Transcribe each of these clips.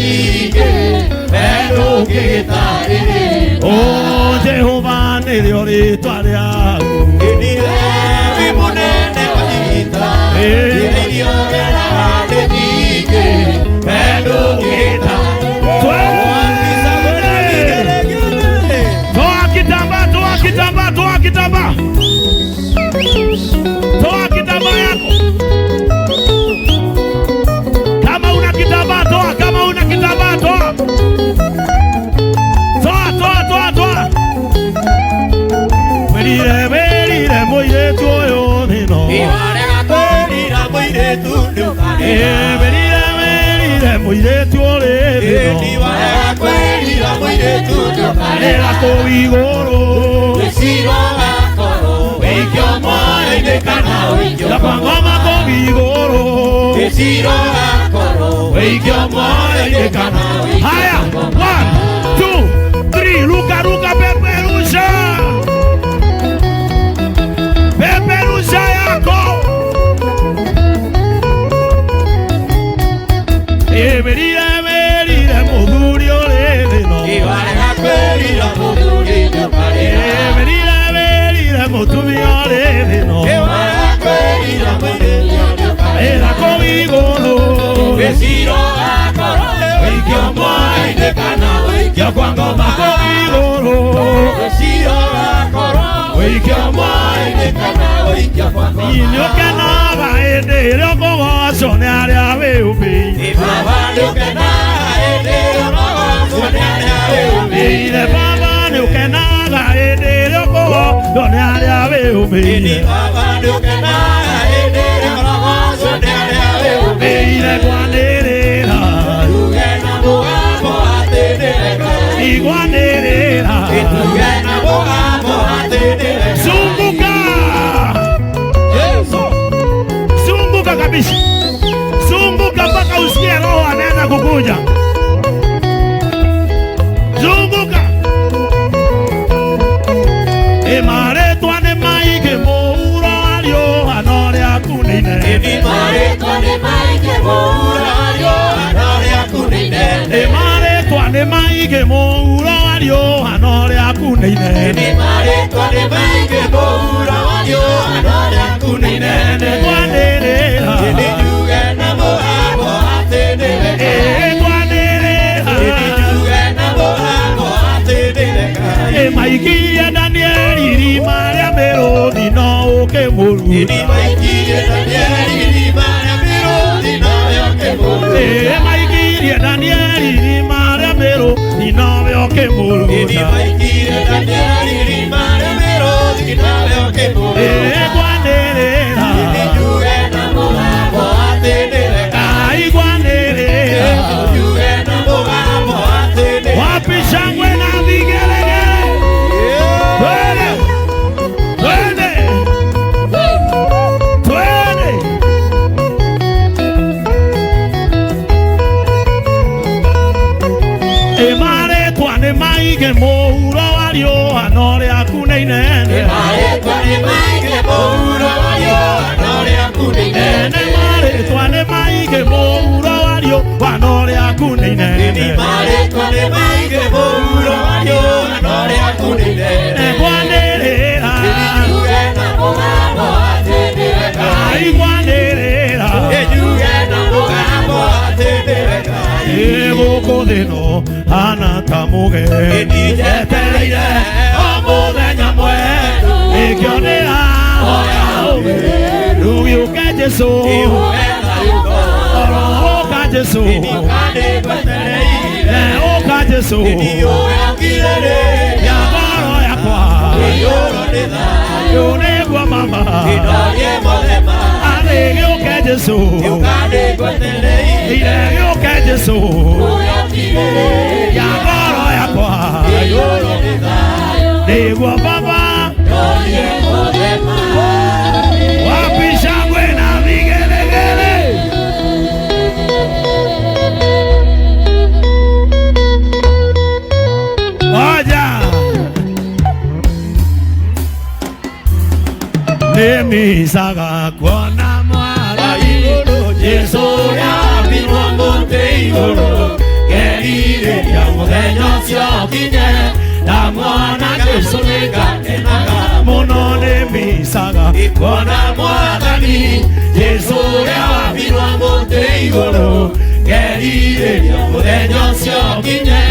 nyingĩ wendo ũngĩgĩtarĩrĩka. Jehova nĩrĩo rĩĩtwa rĩaku. Nĩwe wĩ mũnene wa ita, irio weraga nĩ nyingĩ wendo ũngĩgĩtarĩrĩka. Toa kitambaa, toa kitambaa, toa kitambaa. Toa kitambaa yako. Kama una kitambaa toa, kama una kitambaa toa. Toa, toa, toa, toa. Werire mũirĩtu ũyũ thĩno. Iwarega kwĩrira mũirĩtu ndũkarĩra. Werire mũirĩtu ũrĩ thĩno. Iwarega kwĩrira mũirĩtu ndũkarĩra. Kũu igũrũ wĩcirwo gakorwo wĩikio mwana-inĩ kana wĩikio kwa ngoma kũu igũrũ wĩcirwo gakorwo wĩikio mwana-inĩ kana wĩikio. Haya, 1, 2, 3, ruka ruka, peperusha. Peperusha yako. Werire mũthuri ũrĩ thĩno. Iwarega kwĩrira mũthuri ndũkarĩra. Werire mũtumia ũrĩ thĩno. Iwarega kwĩrira mũirĩtu ndũkarĩra. Kũu igũrũ wĩcirwo gakorwo wĩikio mwana-inĩ kana wĩikio kwa ngoma. kũu igũrũ wĩcirwo gakorwo wĩikio mwana-inĩ kana wĩikio kwa ngoma. nĩũkenaga hĩndĩ ĩrĩa ũkũgocwo nĩ arĩa wĩũmbĩire. Baba nĩũkenaga hĩndĩ ĩrĩa ũkũgocwo nĩ arĩa wĩũmbĩire. Baba nĩũkenaga hĩndĩ ĩrĩa ũkũgocwo nĩ arĩa wĩũmbĩire. Baba nĩũkenaga hĩndĩ ĩrĩa ũkũgocwo nĩ arĩa wĩũmbĩire. Kwanĩrĩra tuge na mũgambo atĩ nĩreka. Kwanĩrĩra tuge na mũgambo atĩ nĩreka. Zunguka. Zunguka kabisa. Zunguka mpaka usikie Roho anaanza kukuja. Zunguka. Marĩtwa nĩ maingĩ mũuro warĩo hana ũrĩa kunĩine. Marĩtwa nĩ maingĩ mũuro warĩo hana ũrĩa kunĩine. Marĩtwa nĩ maingĩ mũuro warĩo hana ũrĩa kunĩine. Marĩtwa nĩ maingĩ mũuro warĩo hana ũrĩa kunĩine. Kwanĩrĩra tuge na mũgambo atĩ nĩreka. Kwanĩrĩra tuge na mũgambo atĩ nĩreka. Maikirie Danieli irima rĩa mĩrũthi no ũkĩmũru. Maikirie Danieli irima rĩa mĩrũthi no ũkĩmũru. Maikirie Danieli irima rĩa mĩrũthi no ũkĩmũru. Maikirie Danieli irima rĩa mĩrũthi no ũkĩmũru. Kwanĩrĩra tuge na mũgambo atĩ nĩreka. Kwanĩrĩra tuge na mũgambo atĩ nĩreka. wapi shangwe na vigelegele. Twende, twende, twende. Marĩtwa nĩ maingĩ mũuro warĩo hana ũrĩa kunĩine. Marĩtwa nĩ maingĩ mũuro warĩo hana ũrĩa kunĩine. Marĩtwa nĩ maingĩ mũuro warĩo hana ũrĩa kunĩine. Marĩtwa nĩ maingĩ mũuro warĩo hana ũrĩa kunĩine. Kwanĩrĩra tuge na mũgambo atĩ nĩreka. Kwanĩrĩra tuge na mũgambo atĩ nĩreka. gũkũ thĩno hana ta mũgeni. Nĩnjetereire o mũthenya mwerũ. Ngĩonera hoya ũmwe rĩu gĩũke Jesũ. Ũka Jesũ. Ũka Jesũ. Ya ngoro yakwa yũnĩgua mama. Arĩ gĩũke Jesũ. Gĩũke Jesũ. Ya ngoro yakwa nĩgua baba. Wapi shangwe na vigelegele. Oja nĩmisaga kuona mwana igũrũ. Jesũ yambirwo mũtĩ igũrũ muthenya ũcio ũkinye ndamwona Jesũ nĩngakenaga mũno nĩmĩcaga kuona Mwathani Jesũ ũrĩa wambirwo mũtĩ igũrũ ngerirĩria muthenya ũcio ũkinye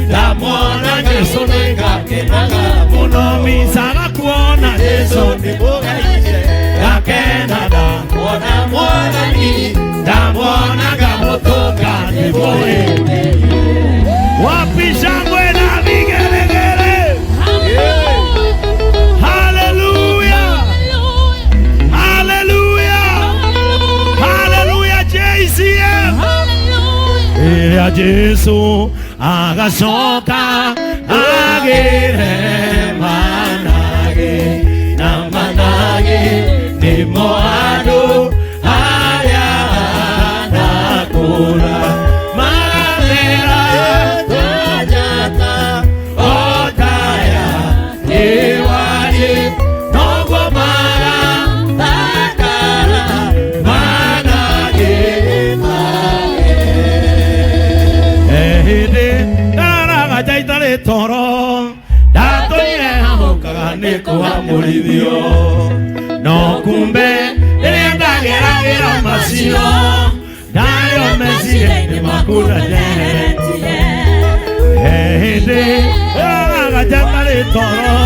ndamwona Jesũ nĩngakenaga mũno mĩcaga kuona Jesũ nĩmũgeithie ngakenaga kuona Mwathani ndamwonaga mũtũngani bũrĩrĩ wapi shangwe na vigelegele. Haleluya, haleluya, haleluya JCM. Ila Jesu agacoka agire manage na manage nimo andu aya nakura maramera tajata otaya ewari nogo mara takara manage ehide daraga jaitare toro datoire hamukaga nikuamurithio no kumbe rĩrĩa ndageragĩra macio ndario meciria-inĩ makura njeheretie hĩndĩ ndaraga jatarĩ toro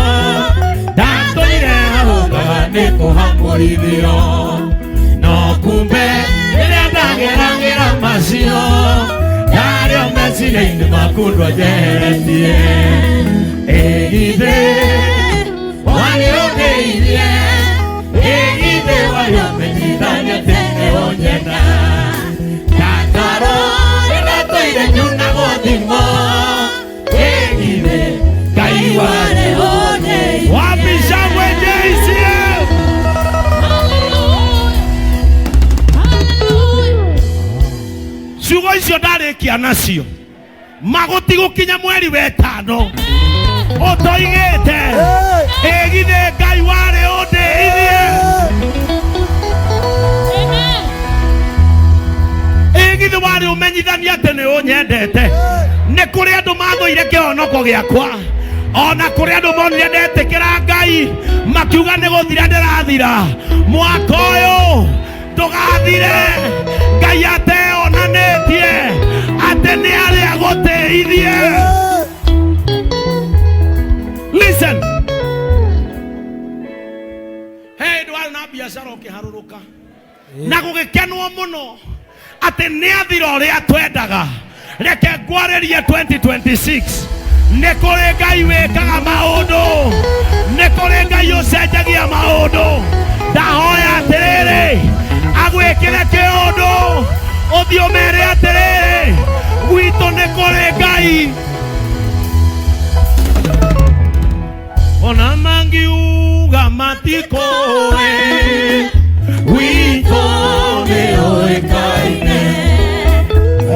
ndatũire hahũkaga nĩ kũhamũrithio no kumbe rĩrĩa ndageragĩra macio ndario meciria-inĩ makura njeheretie ĩgithĩ warĩ ũndeithie ĩgithĩ warĩ ũmenyithania tene ũnyenda ndataro ndatũire nyunagwo thimo ĩgithĩ Ngai warĩ ũndeithie wapi shangwe JCM. Ciugo icio ndarĩkia nacio maguti gũkinya mweri wetano ũtoigĩte ĩgithĩ Ngai warĩ ũndeithie ĩgithĩ warĩ ũmenyithania atĩ nĩ ũnyendete nĩ kũrĩ andũ mathũire kĩhonoko gĩakwa ona kũrĩ andũ monire ndetĩkĩra Ngai makiuga nĩ gũthira ndĩrathira mwaka ũyũ ndũgathire Ngai ateonanĩtie atĩ nĩ arĩ agũteithie. Listen. Hey, ndwarĩ na biacara ũkĩharũrũka na gũgĩkenwo mũno atĩ nĩ athira ũrĩa twendaga reke ngwarĩrie 2026 nĩ kũrĩ Ngai wĩkaga maũndũ nĩ kũrĩ Ngai ũcenjagia maũndũ ndahoya atĩrĩrĩ agwĩkĩre kĩũndũ ũthiĩ ũmere atĩrĩrĩ gwitũ nĩ kũrĩ Ngai ona mangiuga matikoe gwitũ nĩ ũĩkaine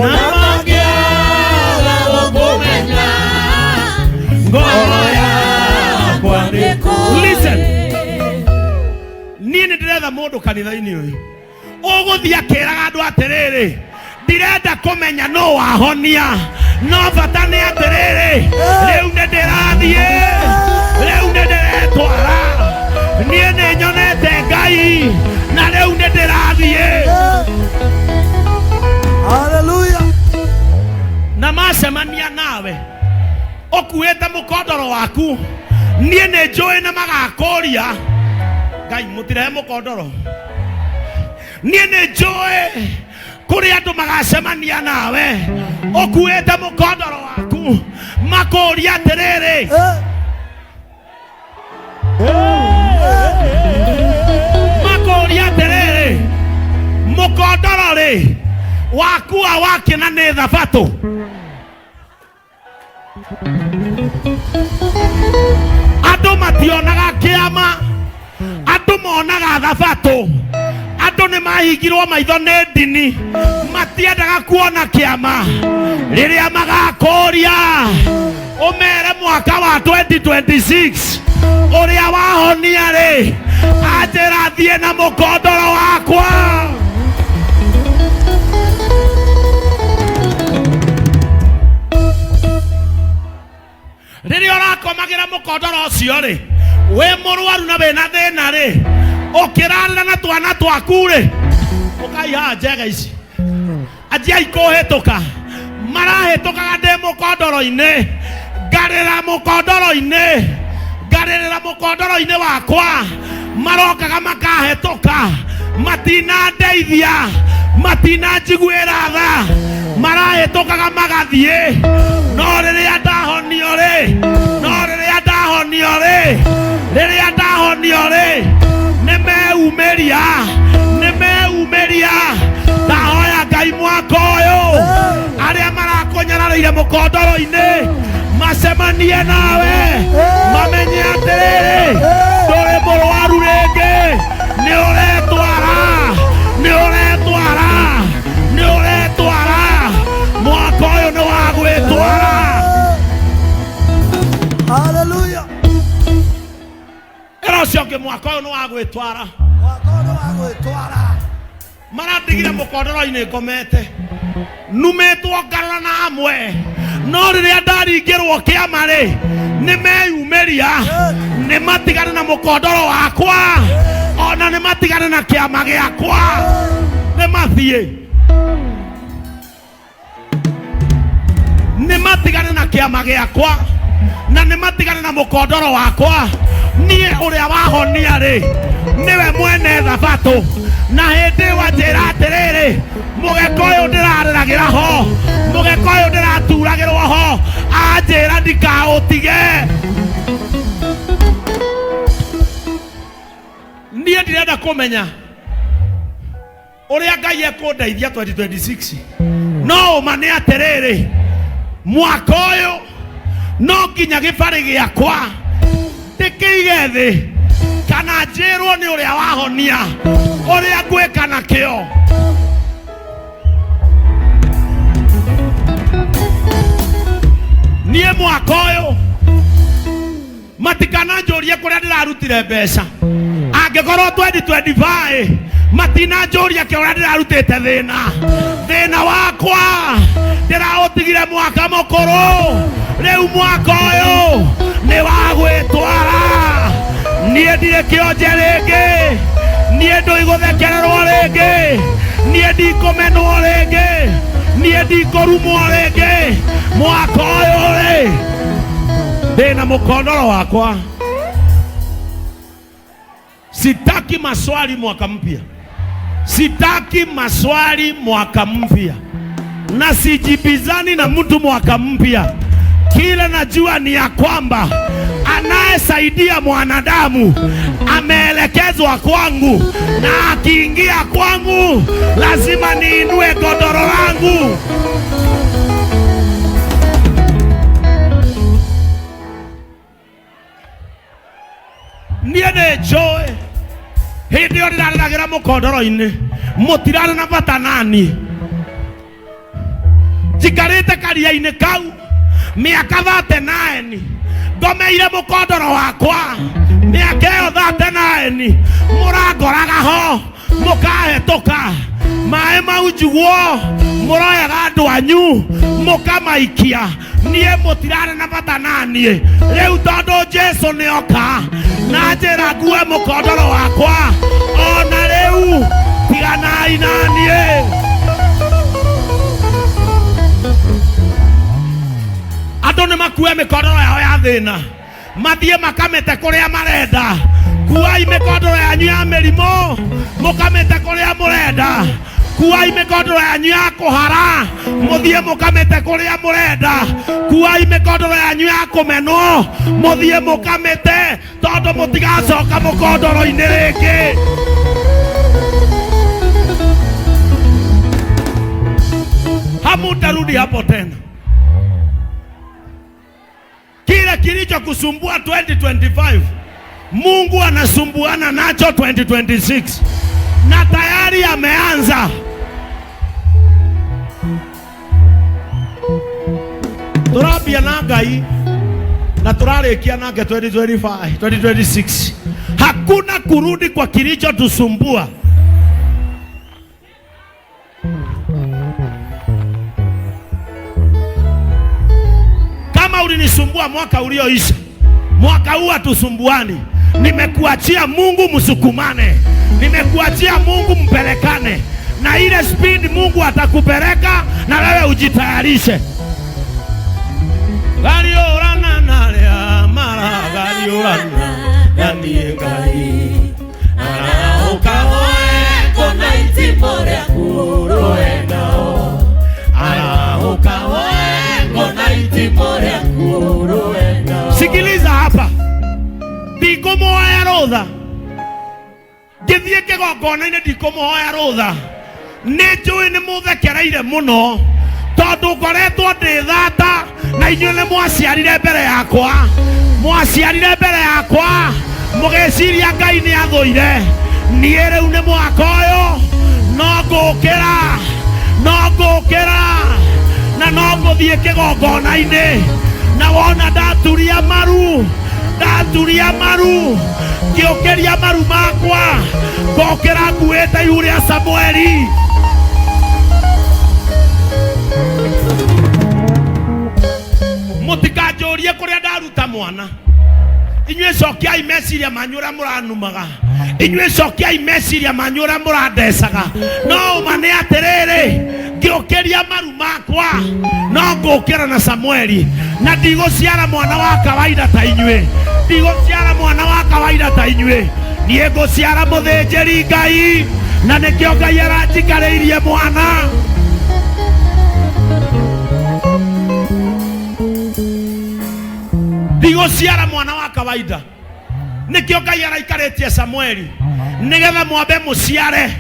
na mangĩaga gũkũmenya ngoro yakwa nĩkũĩ. Listen, niĩ nĩ ndĩretha mũndũ kanitha-inĩ ũyũ ũgũthiĩ akĩraga andũ atĩrĩrĩ ndirenda kũmenya no wahonia no bata nĩ atĩrĩrĩ rĩu nĩ ndĩrathiĩ rĩu nĩ ndĩretwara niĩ nĩ nyonete Ngai na rĩu nĩ ndĩrathiĩ. Haleluya. Na macemania nawe ũkuĩte mũkondoro waku niĩ nĩ njũĩ na magakũria Ngai mũtirehe mũkondoro niĩ nĩ njũĩ kũrĩ andũ magacemania nawe ũkuĩte mũkondoro waku makũria atĩrĩrĩ makũria atĩrĩrĩ mũkondoro rĩ wakua wakĩna nĩ thabatũ andũ mationaga kĩama andũ monaga thabatũ andũ nĩ mahingirwo maitho nĩ ndini matiendaga kuona kĩama rĩrĩa magakũria ũmere mwaka wa 2026 ũrĩa wahonia rĩ anjĩra thiĩ na mũkondoro wakwa. tumagira mukondoro cio ri we murwaru na bena thina ri ukirarira na twana twaku ri ukaiha njega ici ajia ikuhituka marahitukaga ndi mukondoro-ini ngarira mukondoro-ini wakwa marokaga makahituka matinandeithia matinanjiguira tha marahitukaga magathie no riria ndahonio ri nimeumiria ndahoya Ngai mwaka uyu aria marakonyararire mukondoro-ini macemanie nawe mamenye atiriri nduri murwaru ringi ni uretwara mwaka uyu ni wa gwitwara. Hallelujah. Era ucio mwaka uyu ni wa gwitwara maratigire mukondoro-ini ngomete numitwo ngarora na amwe no riria ndaringirwo kiama ri nimeyumiria nimatigane na mukondoro wakwa ona nimatigane na kiama giakwa nimathie nimatigane na kiama giakwa na nimatigane na mukondoro wakwa nie uria wahonia ri niwe mwene thabato na hindi wanjira atiriri mugekoyo ndirariragira ho mugekoyo ndiraturagirwo ho anjira ndikautige nie ndirenda kumenya uria Ngai ekundeithia 2026 no mane atiriri mwaka uyu no nginya gibari giakwa ndikiige thi kana njirwo ni uria wahonia uria gwika nakio nie mwaka uyu matikana njurie kuria ndirarutire mbeca angikorwo 2025 matina njurie kuria ndirarutite thina wakwa ndirautigire mwaka mukuru riu mwaka uyu ni wa gwitwara nie ndire kionje ringi nie nduiguthekererwo ringi nie ndikumenwo ringi nie ndikurumwo ringi mwaka uyu ri ndina mukondoro wakwa. Sitaki maswali mwaka mpya, sitaki maswali mwaka mpya, na sijibizani na mtu mwaka mpya. Kile najua ni ya kwamba anayesaidia mwanadamu ameelekezwa kwangu, na akiingia kwangu lazima niinue godoro langu. Niene joy hindi yo ndirariragira mukondoro-ini mutirana na bata nani jikarite karia-ini kau miaka 39 ngomeire mukondoro wakwa miaka iyo 39 murangoraga ho mukahituka mai mau njiguo muroyaga andu anyu mukamaikia nie mutirana na bata nani riu tondu Jesu nioka na njira ngue mukondoro wakwa ona riu tiganai nanie. Andu ni makue mikondoro yao ya thina mathie makamete kuria marenda kuai mikondoro yanyu ya mirimo mukamete kuria murenda kuai mikondoro yanyu ya kuhara muthie mukamete kuria murenda kuai mikondoro yanyu ya kumenwo muthie mukamete tondu mutigacoka mukondoro-ini ringi. Hamutarudi hapo tena. Kile kilicho kusumbua 2025 Mungu anasumbuana nacho 2026 na tayari ameanza. Turabia na Ngai na turarekia na 2025 2026 hakuna kurudi kwa kilicho tusumbua. Kama ulinisumbua mwaka ulioisha mwaka huu hatusumbuani. Nimekuachia Mungu msukumane, nimekuachia Mungu mpelekane, na ile speed Mungu atakupeleka na wewe ujitayarishe. Gariorana nalia mara gariorana yandie ngai ara ukahoe kona itipore kuroenao ara ukahoe kona itipore kuroenao. Sikiliza hapa, ndikomoya rutha githie kigongona-ini, ndikomoya rutha. Nĩnjũĩ nĩ mũthekereire mũno tondũ ngoretwo ndĩ thata na inyuĩ nĩ mwaciarire mbere yakwa, mwaciarire mbere yakwa mũgĩciria Ngai nĩ athũire. Niĩ rĩu nĩ mwaka ũyũ no ngũkĩra na no ngũthiĩ kĩgongona-inĩ, na wona ndaturia maru ngĩũkĩria maru makwa ngokĩra nguĩte ihu rĩa Samueli. Mũtikanjũrie kũrĩa ndaruta mwana. Inyuĩ cokiai meciria manyu ũrĩa mũranumaga, inyuĩ cokiai meciria manyu ũrĩa mũrandecaga. No uma nĩ atĩrĩrĩ, ngĩũkĩria maru makwa no ngũkĩra na Samueli, na ndigũciara mwana wa kawaida ta inyuĩ, ndigũciara mwana wa kawaida ta inyuĩ. Niĩ ngũciara mũthĩnjĩri Ngai, na nĩkĩo Ngai aranjikarĩirie mwana. Ndigũciara mwana wa kawaida, nĩkĩo Ngai araikarĩtie Samueli nĩgetha mwambe mũciare.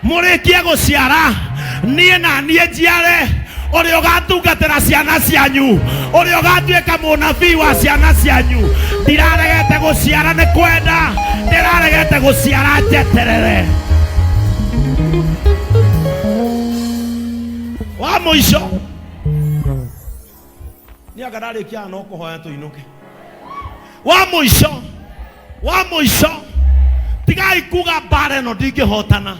Mũrĩkie gũciara, niĩ na niĩ njiare ũrĩa ũgatungatĩra ciana cianyu, ũrĩa ũgatuĩka mũnabii wa ciana cianyu. Ndiraregete gũciara nĩ kwenda, ndiraregete gũciara njeterere. Wa mũico nĩ anga ndarĩkia no kũhoya tũinũke. Wa mũico tigai kuga mbara ĩno ndingĩhotana.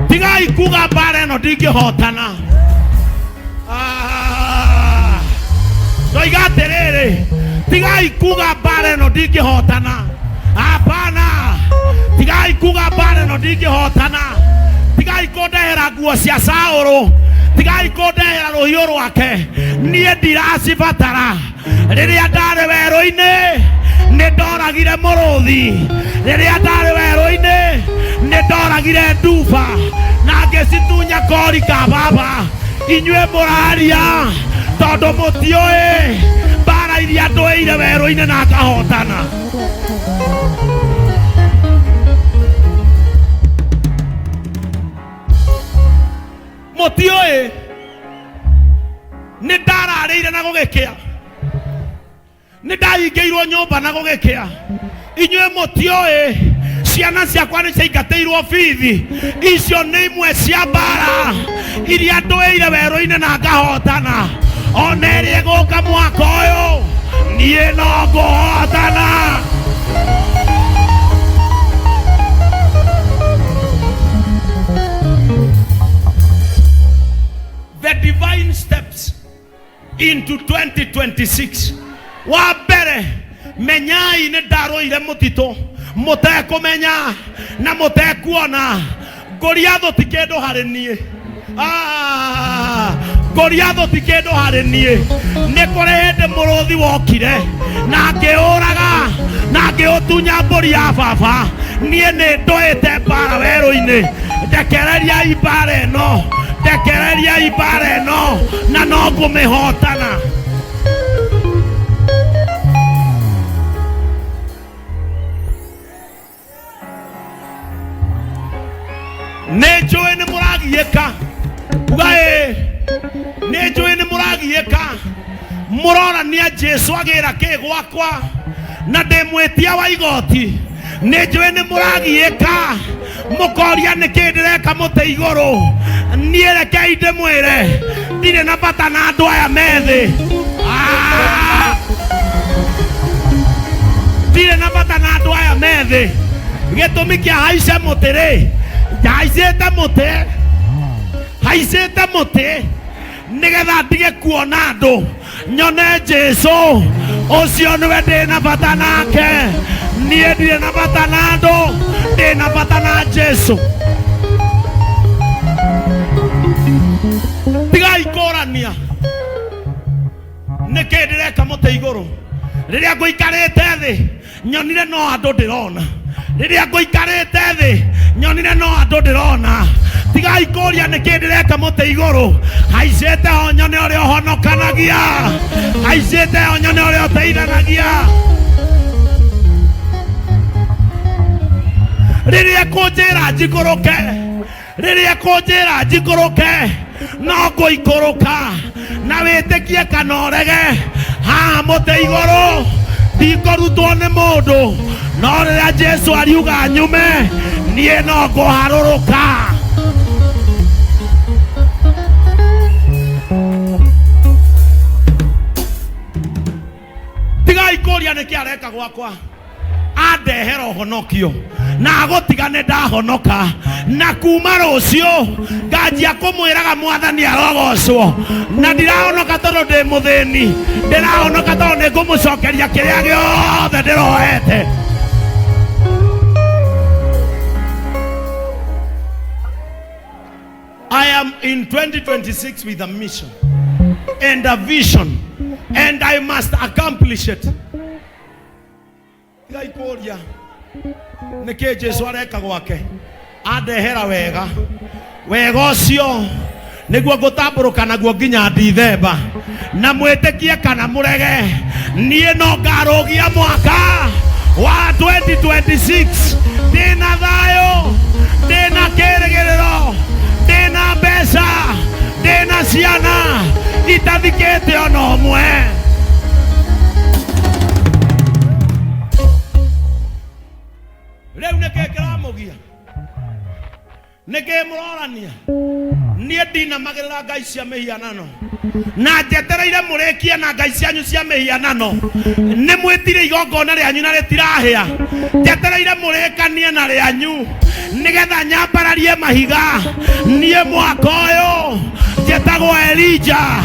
Tigai kuga mbara ĩno ndingĩhotana. Ndoiga atĩrĩrĩ, tigai kuga mbara ĩno ndingĩhotana. Hapana, tigai kuga mbara ĩno ndingĩhotana. Tigai kũndehera nguo cia Saũlũ, tigai kũndehera rũhiũ rwake. Niĩ ndiracibatara. Rĩrĩa ndarĩ werũ-inĩ nĩ ndoragire mũrũthi, rĩrĩa ndarĩ werũ-inĩ nĩ ndoragire nduba na ngĩcitunya kori ka baba. Inyuĩ mũraria tondũ mũtiũĩ mbara iria ndũĩire werũ-inĩ na ngahotana. Mũtiũĩ nĩ ndararĩire na gũgĩkĩa, nĩ ndahingĩirwo nyũmba na gũgĩkĩa. Inyuĩ mũtiũĩ ciana ciakwa nĩ ciaingatĩirwo bithi. Icio nĩ imwe cia mbara iria ndũĩire werũ-inĩ na ngahotana. Ona ĩrĩa ĩgũka mwaka ũyũ niĩ no ngũhotana. The divine steps into 2026. Wa mbere, menyai nĩ ndarũire mũtitũ mũtekũmenya na mũtekuona. Goliath ti kĩndũ harĩ niĩ. Goliath ti kĩndũ harĩ niĩ. Nĩ kũrĩ hĩndĩ mũrũthi wokire na ngĩũraga na ngĩũtunya mbũri ya baba. Niĩ nĩ ndũĩte mbara werũ-inĩ. Ndekereriai mbara ĩno, ndekereriai mbara ĩno, na no ngũmĩhotana. Nĩnjũĩ nĩ mũragiĩka. Ugaĩ, nĩnjũĩ nĩ mũragiĩka. Mũrorania Jesũ agĩra kĩ gwakwa na ndĩmwĩtia wa igoti. Nĩnjũĩ nĩ mũragiĩka. Mũkoria nĩkĩ ndĩreka mũtĩ igũrũ. Niĩ rekei ndĩmwĩre ndirĩ na bata na andũ aya methĩ. Ndirĩ na bata na andũ aya methĩ. Gĩtũmi kĩa haice mũtĩ rĩ, haicĩte mũtĩ, haicĩte mũtĩ nigetha ndige kuona andu nyone Jesu ucio niwe ndina bata nake nie ndire na bata na andu ndina bata na Jesu tigai korania niki ndireka muti iguru riria nguikarite thi nyonire no andu ndirona riria nguikarite thi nyonire no andu ndirona tigai koria niki ndireka muti iguru haicete ho nyone uria uhonokanagia haicete ho nyone uria uteithanagia riria kunjira njikuruke riria kunjira njikuruke no nguikuruka na witikie kana urege ha muti iguru ndikorutwo ni mundu no riria Jesu ariuga nyume nie no nguharuruka tigai koria niki areka gwakwa andehera uhonokio na agotigane ndahonoka na kuma rucio nganjia kumwiraga mwathani arogocwo na ndirahonoka tondu ndi muthini ndirahonoka tondu ni ngumucokeria kiria giothe ndirohete I am in 2026 with a mission and a vision and I must accomplish it. Gaikoria niki Jesu areka gwake andehera wega wega ucio niguo ngutamburuka naguo nginya Dithemba na mwitikie kana murege nie no ngarugia mwaka wa 2026 ndina thayo ndina kirigiriro ndina mbeca ndina ciana itathikite ona umwe leo nekekera mugia neke murorania nie ndina magirira ngai cia mihianano na njetereire murekia na ngai cianyu cia mihianano ni mwitire igongona rianyu na ritirahia njetereire murekanie na rianyu nigetha nyambararie mahiga nie mwaka uyu njetagwo Elijah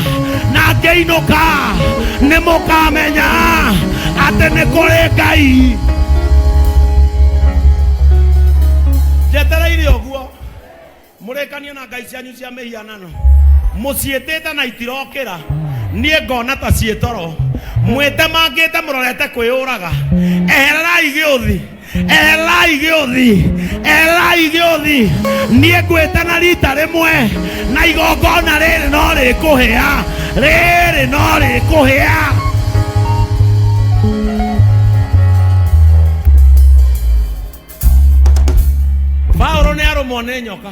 na ngeinuka ni mukamenya ati ni kuri ngai jetereire oguo murekanie na ngai cianyu cia mihianano muciitite na itirokira nie ngona ta ciitoro mwite mangite murorete kwiyuraga eherai giuthi nie ngwitana rita rimwe na igongona riri no rikuhia Paulo ni arumwo ni nyoka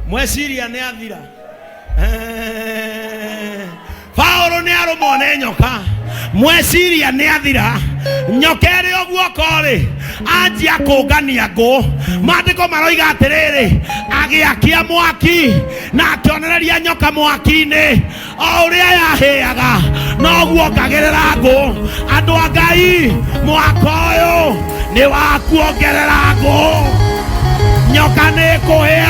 mweciria ni athira Paulo ni arumwo ni nyoka mweciria ni athira nyokeri oguo kori anjia kungania ngu maandiko maroiga atiriri agiakia mwaki na akionereria nyoka mwaki-ini o uria yahiaga noguo ngagirira ngu andu a Ngai mwaka uyu ni wa kuongerera ngu nyoka ni kuhia